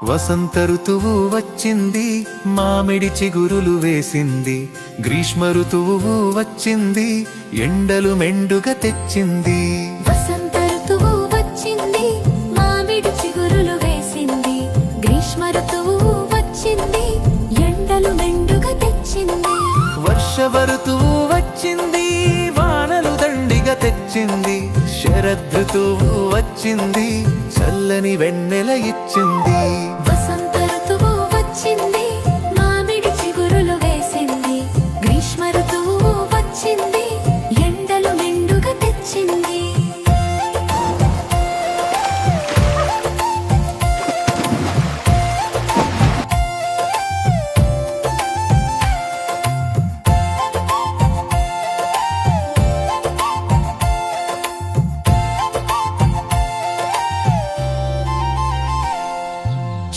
వసంత ఋతువు వచ్చింది, మామిడి చిగురులు వేసింది. గ్రీష్మ ఋతువు వచ్చింది, ఎండలు మెండుగా తెచ్చింది. వసంత ఋతువు వచ్చింది, మామిడి చిగురులు వేసింది. గ్రీష్మ ఋతువు వచ్చింది, ఎండలు మెండుగా తెచ్చింది. వర్షవ ఋతువు వచ్చింది, వానలు దండిగా తెచ్చింది. శరదృతువు వచ్చింది, చల్లని వెన్నెల ఇచ్చింది. వసంత ఋతువు వచ్చింది, మామిడి చిగురులు వేసింది. గ్రీష్మ ఋతువు వచ్చింది, ఎండలు మెండుగా తెచ్చింది.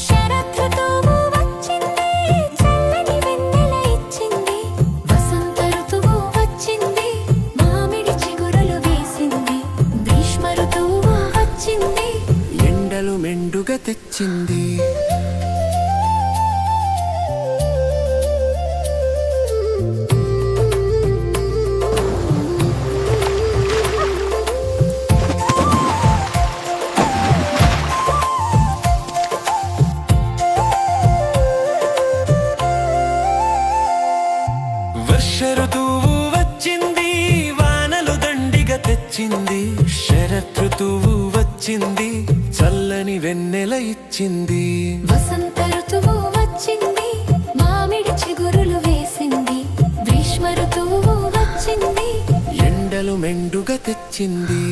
శరదృతువు వచ్చింది, చల్లని వెన్నెల ఇచ్చింది. వసంత ఋతువు వచ్చింది, మామిడి చిగురులు వేసింది. గ్రీష్మ ఋతువు వచ్చింది, ఎండలు మెండుగా తెచ్చింది. వర్ష ఋతువు వచ్చింది, వానలు దండిగా తెచ్చింది. శరదృతువు వచ్చింది, చల్లని వెన్నెల ఇచ్చింది. వసంత ఋతువు వచ్చింది, మామిడి చిగురులు వేసింది. గ్రీష్మ ఋతువు వచ్చింది, ఎండలు మెండుగా తెచ్చింది.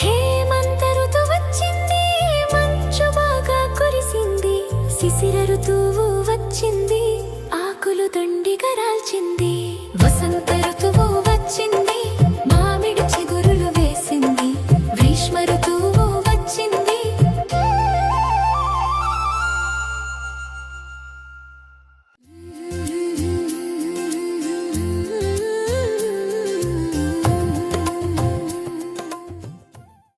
హేమంత ఋతువు వచ్చింది, మంచు బాగా కురిసింది. శిశిర ఋతువు వచ్చింది, ఆకులు దండిగా రాల్చింది. వసంత